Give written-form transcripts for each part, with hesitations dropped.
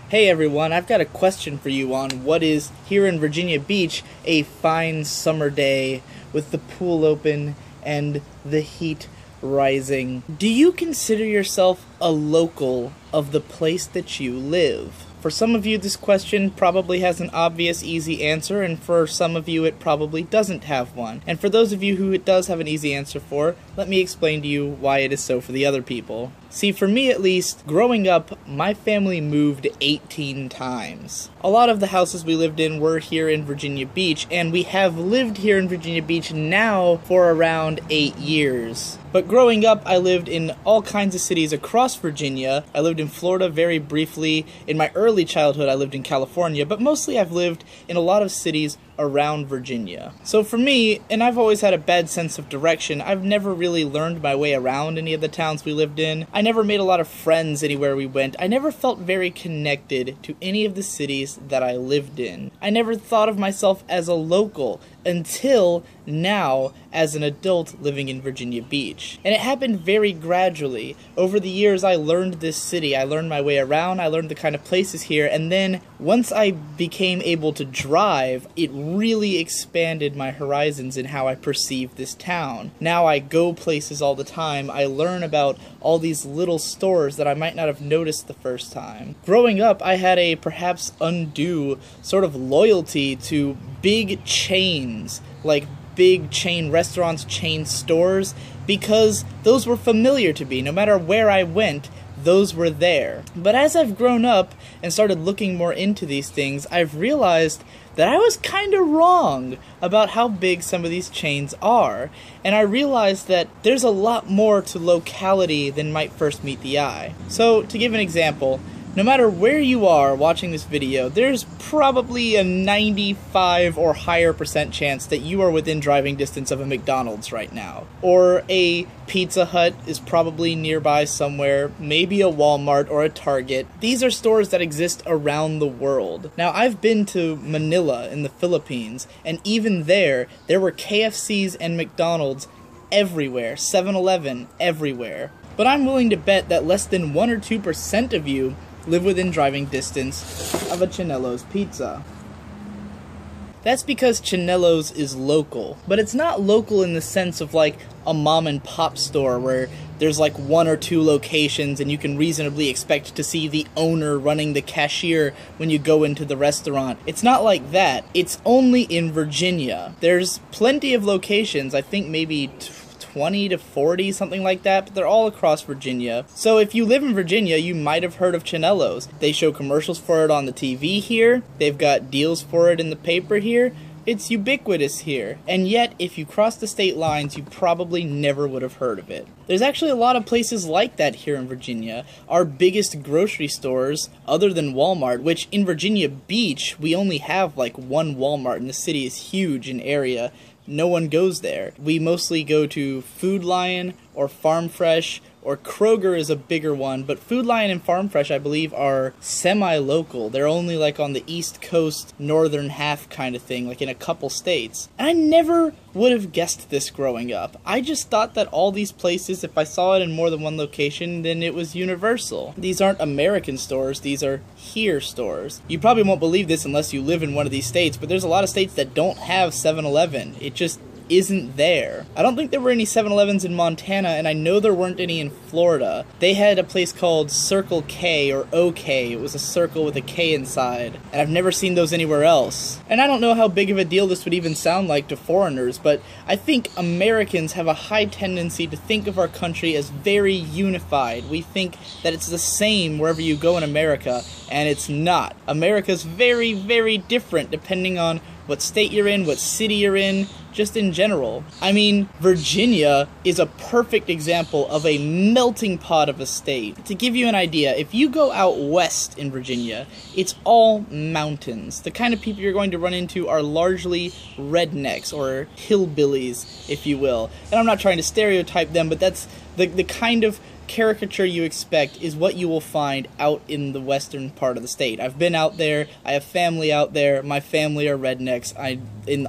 Hey everyone, I've got a question for you on what is, here in Virginia Beach, a fine summer day with the pool open and the heat rising. Do you consider yourself a local of the place that you live? For some of you, this question probably has an obvious, easy answer, and for some of you, it probably doesn't have one. And for those of you who it does have an easy answer for, let me explain to you why it is so for the other people. See, for me at least, growing up, my family moved 18 times. A lot of the houses we lived in were here in Virginia Beach, and we have lived here in Virginia Beach now for around 8 years. But growing up, I lived in all kinds of cities across Virginia. I lived in Florida very briefly. In my early childhood, I lived in California, but mostly I've lived in a lot of cities around Virginia. So for me, and I've always had a bad sense of direction, I've never really learned my way around any of the towns we lived in. I never made a lot of friends anywhere we went. I never felt very connected to any of the cities that I lived in. I never thought of myself as a local until now as an adult living in Virginia Beach. And it happened very gradually. Over the years, I learned this city. I learned my way around. I learned the kind of places here. And then once I became able to drive, it really expanded my horizons in how I perceive this town. Now I go places all the time. I learn about all these little stores that I might not have noticed the first time. Growing up, I had a perhaps undue sort of loyalty to big chains, like big chain restaurants, chain stores, because those were familiar to me. No matter where I went, those were there. But as I've grown up and started looking more into these things, I've realized that I was kind of wrong about how big some of these chains are. And I realized that there's a lot more to locality than might first meet the eye. So, to give an example, no matter where you are watching this video, there's probably a 95 or higher % chance that you are within driving distance of a McDonald's right now. Or a Pizza Hut is probably nearby somewhere, maybe a Walmart or a Target. These are stores that exist around the world. Now, I've been to Manila in the Philippines, and even there were KFCs and McDonald's everywhere, 7-Eleven everywhere. But I'm willing to bet that less than 1 or 2% of you live within driving distance of a Chinello's pizza. That's because Chinello's is local, but it's not local in the sense of like a mom and pop store where there's like 1 or 2 locations and you can reasonably expect to see the owner running the cashier when you go into the restaurant. It's not like that. It's only in Virginia. There's plenty of locations, I think maybe 20 to 40, something like that, but they're all across Virginia. So if you live in Virginia, you might have heard of Chinello's. They show commercials for it on the TV here. They've got deals for it in the paper here. It's ubiquitous here. And yet, if you cross the state lines, you probably never would have heard of it. There's actually a lot of places like that here in Virginia. Our biggest grocery stores, other than Walmart, which in Virginia Beach, we only have like 1 Walmart, and the city is huge in area. No one goes there. We mostly go to Food Lion or Farm Fresh, or Kroger is a bigger one, but Food Lion and Farm Fresh, I believe, are semi-local. They're only like on the East Coast, northern half kind of thing, like in a couple states. And I never would have guessed this growing up. I just thought that all these places, if I saw it in more than one location, then it was universal. These aren't American stores, these are here stores. You probably won't believe this unless you live in one of these states, but there's a lot of states that don't have 7-Eleven. It just isn't there. I don't think there were any 7-Elevens in Montana, and I know there weren't any in Florida. They had a place called Circle K, or OK. It was a circle with a K inside, and I've never seen those anywhere else. And I don't know how big of a deal this would even sound like to foreigners, but I think Americans have a high tendency to think of our country as very unified. We think that it's the same wherever you go in America, and it's not. America's very, very different depending on what state you're in, what city you're in, just in general. I mean, Virginia is a perfect example of a melting pot of a state. To give you an idea, if you go out west in Virginia, it's all mountains. The kind of people you're going to run into are largely rednecks, or hillbillies, if you will. And I'm not trying to stereotype them, but that's the kind of caricature you expect is what you will find out in the western part of the state. I've been out there, I have family out there, my family are rednecks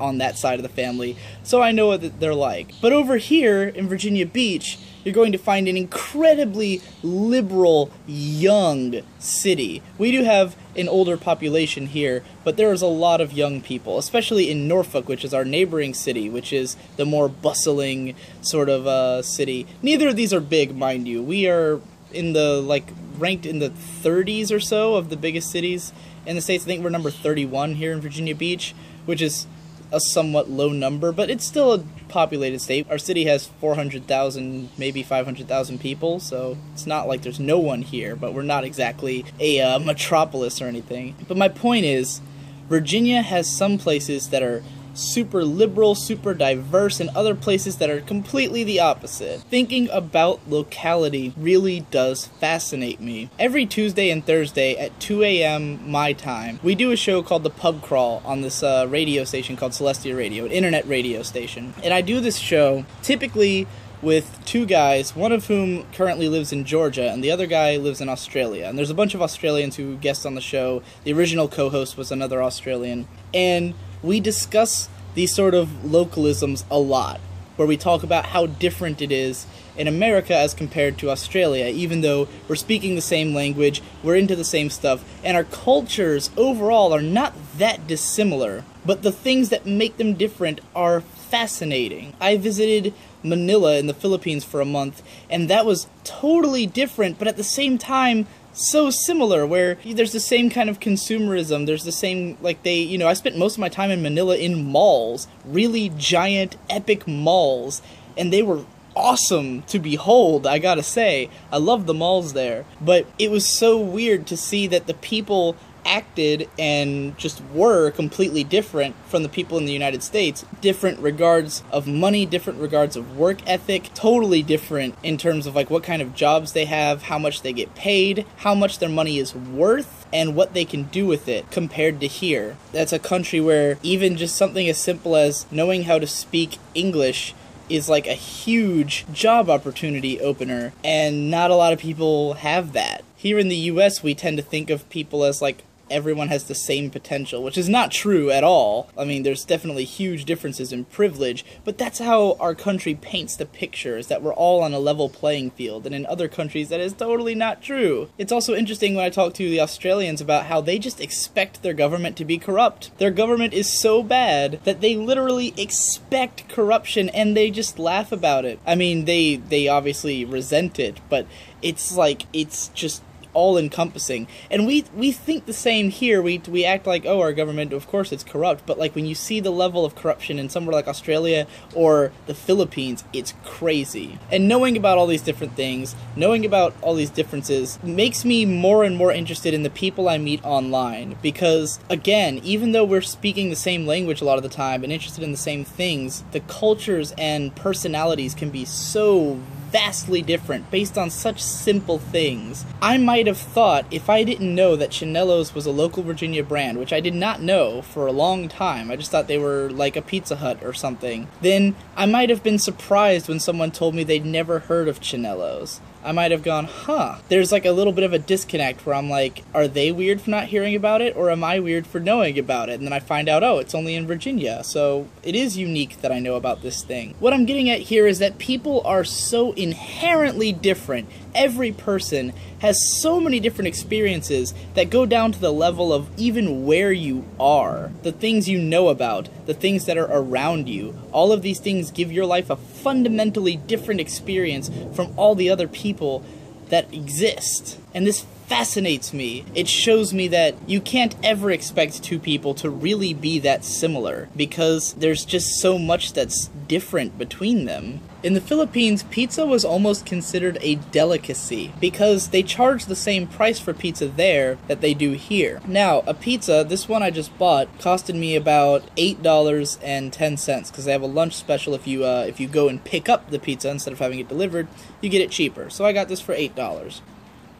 on that side of the family, so I know what they're like. But over here in Virginia Beach, you're going to find an incredibly liberal, young city. We do have an older population here, but there is a lot of young people, especially in Norfolk, which is our neighboring city, which is the more bustling sort of city. Neither of these are big, mind you. We are in the, like, ranked in the 30s or so of the biggest cities in the States. I think we're number 31 here in Virginia Beach, which is a somewhat low number, but it's still a populated state. Our city has 400,000, maybe 500,000 people, so it's not like there's no one here, but we're not exactly a metropolis or anything. But my point is, Virginia has some places that are super liberal, super diverse, and other places that are completely the opposite. Thinking about locality really does fascinate me. Every Tuesday and Thursday at 2 a.m. my time, we do a show called The Pub Crawl on this radio station called Celestia Radio, an internet radio station. And I do this show typically with two guys, one of whom currently lives in Georgia, and the other guy lives in Australia. And there's a bunch of Australians who guest on the show. The original co-host was another Australian. And we discuss these sort of localisms a lot, where we talk about how different it is in America as compared to Australia, even though we're speaking the same language, we're into the same stuff, and our cultures overall are not that dissimilar, but the things that make them different are fascinating. I visited Manila in the Philippines for a month, and that was totally different, but at the same time so similar, where there's the same kind of consumerism, there's the same, like, I spent most of my time in Manila in malls, really giant, epic malls, and they were awesome to behold, I gotta say. I love the malls there, but it was so weird to see that the people acted and just were completely different from the people in the United States. Different regards of money, different regards of work ethic, totally different in terms of like what kind of jobs they have, how much they get paid, how much their money is worth, and what they can do with it compared to here. That's a country where even just something as simple as knowing how to speak English is like a huge job opportunity opener, and not a lot of people have that. Here in the US, we tend to think of people as like everyone has the same potential, which is not true at all. I mean, there's definitely huge differences in privilege, but that's how our country paints the picture, is that we're all on a level playing field, and in other countries that is totally not true. It's also interesting when I talk to the Australians about how they just expect their government to be corrupt. Their government is so bad that they literally expect corruption, and they just laugh about it. I mean, they obviously resent it, but it's like, it's just all-encompassing. And we think the same here. We act like, oh, our government, of course it's corrupt, but like when you see the level of corruption in somewhere like Australia or the Philippines, it's crazy. And knowing about all these different things, knowing about all these differences, makes me more and more interested in the people I meet online, because, again, even though we're speaking the same language a lot of the time and interested in the same things, the cultures and personalities can be so vastly different based on such simple things. I might have thought, if I didn't know that Chanelo's was a local Virginia brand, which I did not know for a long time, I just thought they were like a Pizza Hut or something, then I might have been surprised when someone told me they'd never heard of Chanelo's. I might have gone, huh. There's like a little bit of a disconnect where I'm like, are they weird for not hearing about it, or am I weird for knowing about it? And then I find out, oh, it's only in Virginia, so it is unique that I know about this thing. What I'm getting at here is that people are so inherently different. Every person has so many different experiences that go down to the level of even where you are, the things you know about, the things that are around you. All of these things give your life a fundamentally different experience from all the other people that exist. And this fascinates me. It shows me that you can't ever expect two people to really be that similar, because there's just so much that's different between them. In the Philippines, pizza was almost considered a delicacy, because they charge the same price for pizza there that they do here. Now, a pizza, this one I just bought, costed me about $8.10, because they have a lunch special. If you go and pick up the pizza instead of having it delivered, you get it cheaper. So I got this for $8.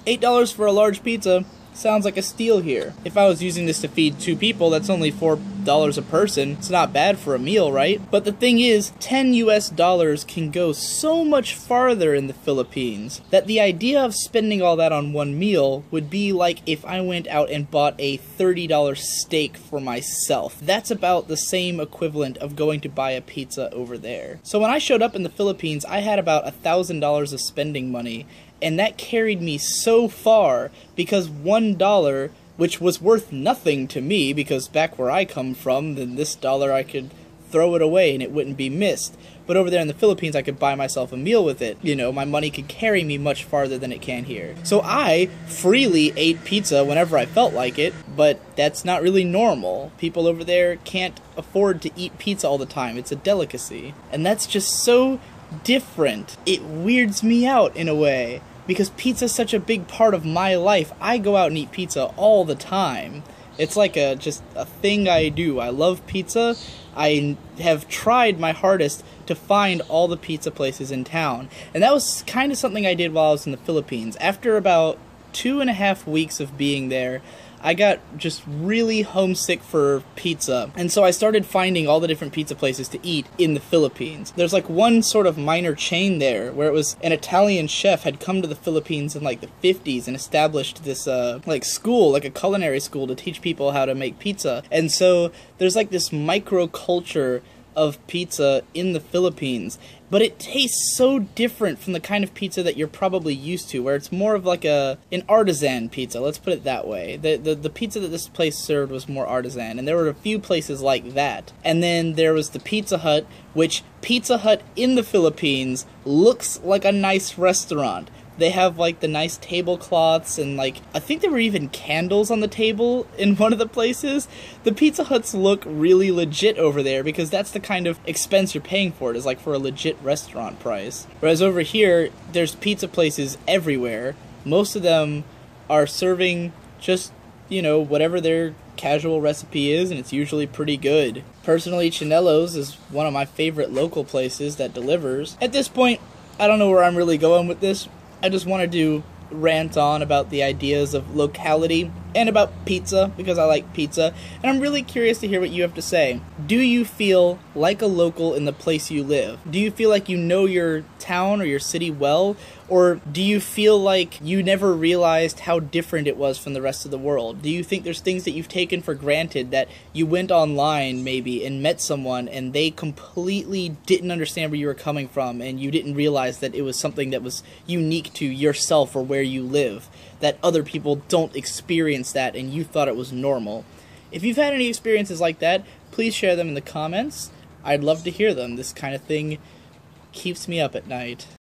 $8 for a large pizza sounds like a steal here. If I was using this to feed 2 people, that's only $4 a person. It's not bad for a meal, right? But the thing is, 10 US dollars can go so much farther in the Philippines that the idea of spending all that on one meal would be like if I went out and bought a $30 steak for myself. That's about the same equivalent of going to buy a pizza over there. So when I showed up in the Philippines, I had about $1,000 of spending money, and that carried me so far because $1, which was worth nothing to me, because back where I come from, then this dollar I could throw it away and it wouldn't be missed. But over there in the Philippines, I could buy myself a meal with it. You know, my money could carry me much farther than it can here. So I freely ate pizza whenever I felt like it, but that's not really normal. People over there can't afford to eat pizza all the time. It's a delicacy. And that's just so different. It weirds me out in a way, because pizza's such a big part of my life. I go out and eat pizza all the time. It's like just a thing I do. I love pizza. I have tried my hardest to find all the pizza places in town. And that was kind of something I did while I was in the Philippines. After about 2.5 weeks of being there, I got just really homesick for pizza, and so I started finding all the different pizza places to eat in the Philippines. There's like one sort of minor chain there where it was an Italian chef had come to the Philippines in like the 50s and established this like school, like a culinary school, to teach people how to make pizza. And so there's like this micro culture of pizza in the Philippines, but it tastes so different from the kind of pizza that you're probably used to, where it's more of like an artisan pizza, let's put it that way. The pizza that this place served was more artisan, and there were a few places like that. And then there was the Pizza Hut, which Pizza Hut in the Philippines looks like a nice restaurant. They have like the nice tablecloths, and like I think there were even candles on the table in one of the places. The Pizza Huts look really legit over there, because that's the kind of expense you're paying for it, is like for a legit restaurant price. Whereas over here, there's pizza places everywhere. Most of them are serving just, you know, whatever their casual recipe is, and it's usually pretty good. Personally, Chinello's is one of my favorite local places that delivers. At this point, I don't know where I'm really going with this. I just wanted to rant on about the ideas of locality and about pizza, because I like pizza, and I'm really curious to hear what you have to say. Do you feel like a local in the place you live? Do you feel like you know your town or your city well? Or do you feel like you never realized how different it was from the rest of the world? Do you think there's things that you've taken for granted, that you went online maybe and met someone and they completely didn't understand where you were coming from, and you didn't realize that it was something that was unique to yourself or where you live, that other people don't experience that and you thought it was normal? If you've had any experiences like that, please share them in the comments. I'd love to hear them. This kind of thing keeps me up at night.